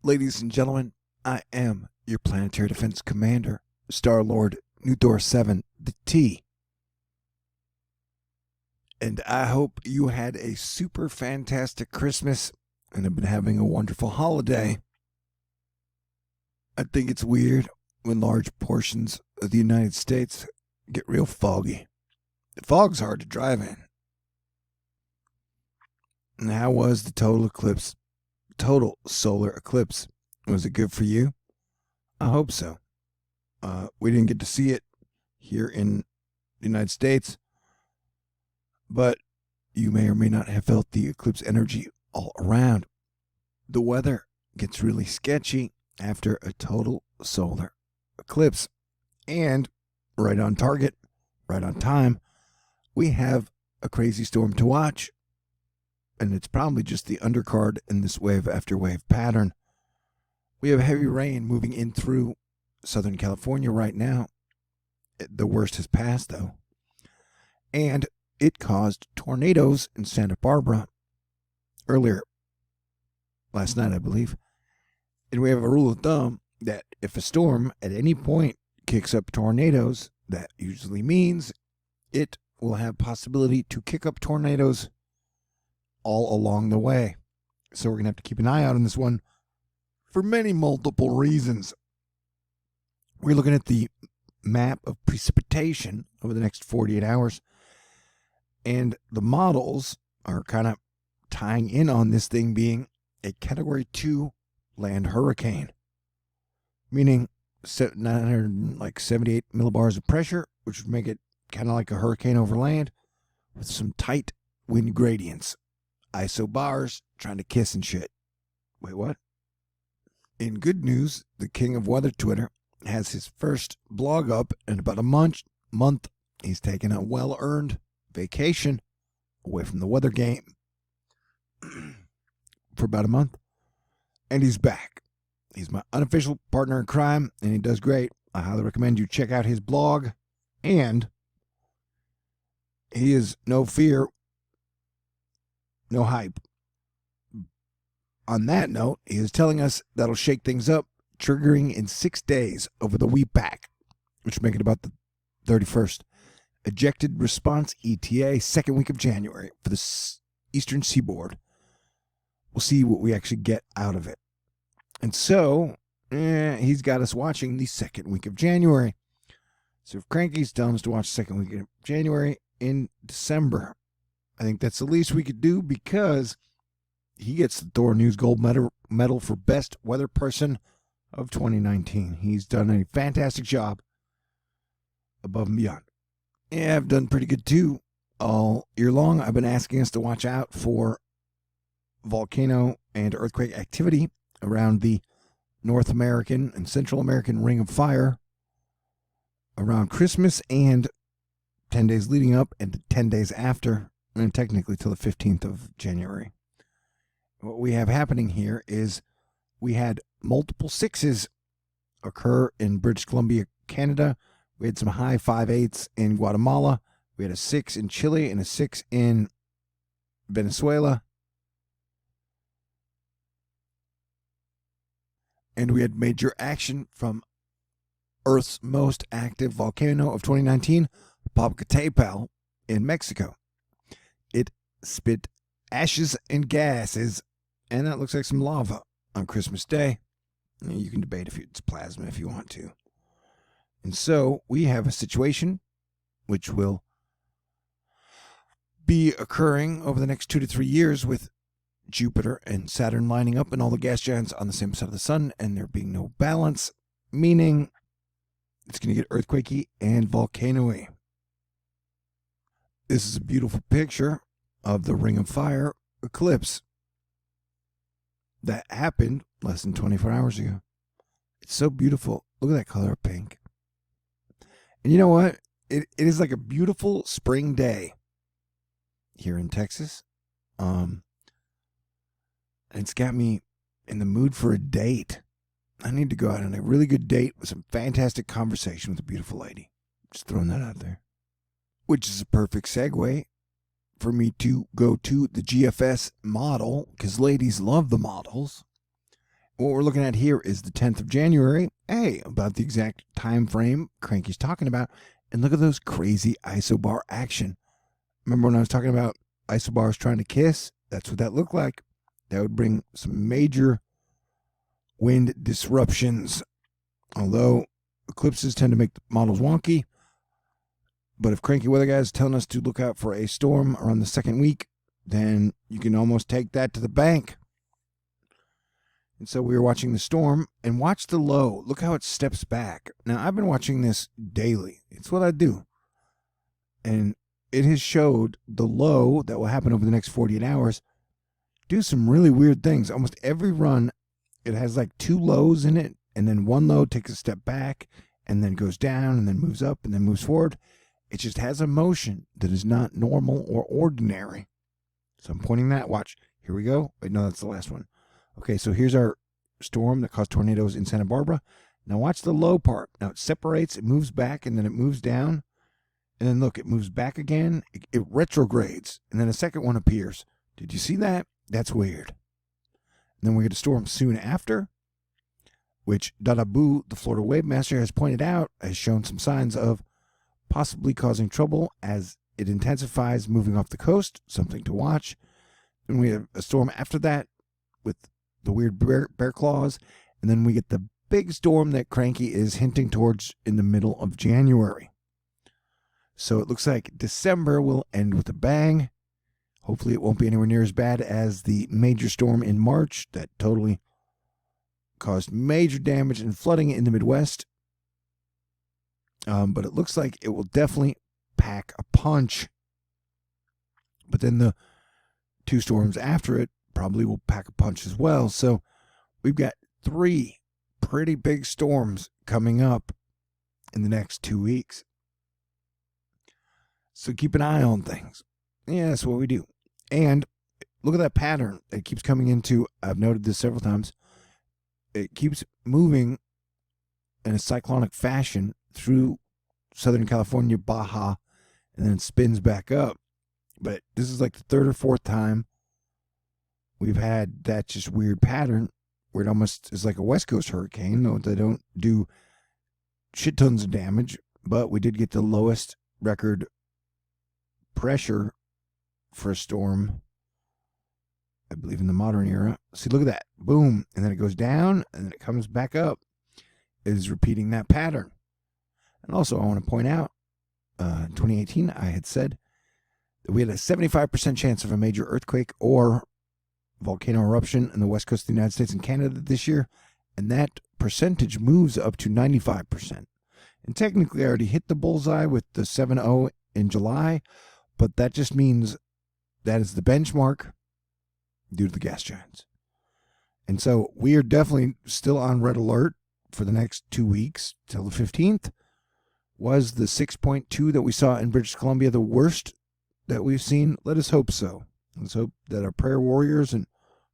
Ladies and gentlemen, I am your planetary defense commander, Star-Lord New Thor 7, the T. And I hope you had a super fantastic Christmas and have been having a wonderful holiday. I think it's weird when large portions of the United States get real foggy. The fog's hard to drive in. And how was the total solar eclipse? Was it good for you? I hope so. We didn't get to see it here in the United States, but you may or may not have felt the eclipse energy all around. The weather gets really sketchy after a total solar eclipse. And right on target, right on time, we have a crazy storm to watch. And it's probably just the undercard in this wave after wave pattern. We have heavy rain moving in through Southern California right now. The worst has passed, though. And it caused tornadoes in Santa Barbara earlier last night, I believe. And we have a rule of thumb that if a storm at any point kicks up tornadoes, that usually means it will have possibility to kick up tornadoes all along the way. So we're going to have to keep an eye out on this one for many multiple reasons. We're looking at the map of precipitation over the next 48 hours, and the models are kind of tying in on this thing being a Category 2 land hurricane, meaning 978 millibars of pressure, which would make it kind of like a hurricane over land with some tight wind gradients. Isobars trying to kiss and shit. Wait, what? In good news, the king of weather Twitter has his first blog up in about a month. He's taken a well-earned vacation away from the weather game for about a month. And he's back. He's my unofficial partner in crime, and he does great. I highly recommend you check out his blog. And he is no fear, no hype. On that note, he is telling us that'll shake things up, triggering in 6 days over the week back, which will make it about the 31st. Ejected response ETA, second week of January for the eastern seaboard. We'll see what we actually get out of it. And so, he's got us watching the second week of January. So if Cranky's telling us to watch the second week of January in December, I think that's the least we could do, because he gets the THORnews Gold Medal for Best Weather Person of 2019. He's done a fantastic job above and beyond. Yeah, I've done pretty good too. All year long, I've been asking us to watch out for volcano and earthquake activity around the North American and Central American Ring of Fire around Christmas and 10 days leading up and 10 days after, and technically till the 15th of January. What we have happening here is we had multiple sixes occur in British Columbia, Canada. We had some high 5/8s in Guatemala. We had a 6 in Chile and a 6 in Venezuela. And we had major action from Earth's most active volcano of 2019, Popocatépetl in Mexico. It spit ashes and gases, and that looks like some lava on Christmas Day. You can debate if it's plasma if you want to. And so we have a situation which will be occurring over the next 2 to 3 years with Jupiter and Saturn lining up and all the gas giants on the same side of the sun, and there being no balance, meaning it's going to get earthquakey and volcano-y. This is a beautiful picture of the Ring of Fire eclipse that happened less than 24 hours ago. It's so beautiful. Look at that color of pink. And you know what? It is like a beautiful spring day here in Texas. And it's got me in the mood for a date. I need to go out on a really good date with some fantastic conversation with a beautiful lady. Just throwing that out there. Which is a perfect segue for me to go to the GFS model, because ladies love the models. What we're looking at here is the 10th of January. Hey, about the exact time frame Cranky's talking about. And look at those crazy isobar action. Remember when I was talking about isobars trying to kiss? That's what that looked like. That would bring some major wind disruptions. Although eclipses tend to make the models wonky. But if Cranky Weather Guy is telling us to look out for a storm around the second week, then you can almost take that to the bank. And so we were watching the storm, and watch the low. Look how it steps back. Now, I've been watching this daily. It's what I do. And it has showed the low that will happen over the next 48 hours do some really weird things. Almost every run, it has like two lows in it, and then one low takes a step back, and then goes down, and then moves up, and then moves forward. It just has a motion that is not normal or ordinary. So I'm pointing that. Watch. Here we go. Wait, no, that's the last one. Okay, so here's our storm that caused tornadoes in Santa Barbara. Now watch the low part. Now it separates, it moves back, and then it moves down. And then look, it moves back again. It retrogrades, and then a second one appears. Did you see that? That's weird. And then we get a storm soon after, which Dadabu, the Florida Wave Master, has pointed out, has shown some signs of possibly causing trouble as it intensifies moving off the coast. Something to watch. And we have a storm after that with the weird bear claws. And then we get the big storm that Cranky is hinting towards in the middle of January. So it looks like December will end with a bang. Hopefully it won't be anywhere near as bad as the major storm in March that totally caused major damage and flooding in the Midwest. But it looks like it will definitely pack a punch. But then the two storms after it probably will pack a punch as well. So we've got 3 pretty big storms coming up in the next 2 weeks. So keep an eye on things. Yeah, that's what we do. And look at that pattern that keeps coming into. I've noted this several times. It keeps moving in a cyclonic fashion through Southern California, Baja, and then it spins back up. But this is like the 3rd or 4th time we've had that just weird pattern where it almost is like a West Coast hurricane. No, they don't do shit tons of damage, but we did get the lowest record pressure for a storm, I believe, in the modern era. See, look at that. Boom. And then it goes down, and then it comes back up. It is repeating that pattern. And also, I want to point out, in 2018, I had said that we had a 75% chance of a major earthquake or volcano eruption in the west coast of the United States and Canada this year, and that percentage moves up to 95%. And technically, I already hit the bullseye with the 7-0 in July, but that just means that is the benchmark due to the gas giants. And so we are definitely still on red alert for the next 2 weeks till the 15th. Was the 6.2 that we saw in British Columbia the worst that we've seen? Let us hope so. Let's hope that our prayer warriors and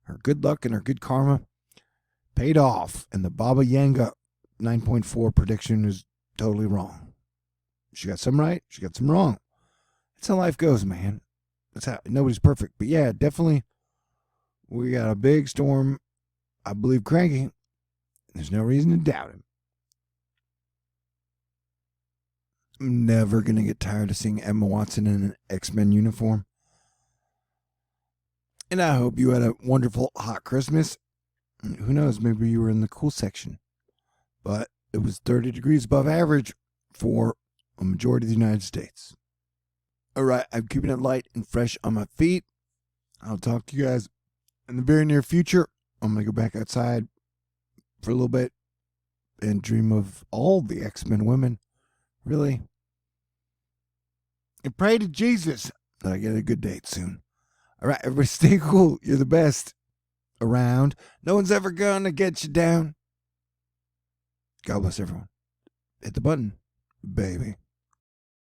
our good luck and our good karma paid off, and the Baba Yanga 9.4 prediction is totally wrong. She got some right, she got some wrong. That's how life goes, man. That's how, nobody's perfect. But yeah, definitely we got a big storm. I believe Cranky. There's no reason to doubt him. I'm never going to get tired of seeing Emma Watson in an X-Men uniform. And I hope you had a wonderful hot Christmas. Who knows, maybe you were in the cool section. But it was 30 degrees above average for a majority of the United States. All right, I'm keeping it light and fresh on my feet. I'll talk to you guys in the very near future. I'm going to go back outside for a little bit and dream of all the X-Men women. Really. And pray to Jesus that I get a good date soon. All right, everybody stay cool. You're the best around. No one's ever going to get you down. God bless everyone. Hit the button, baby.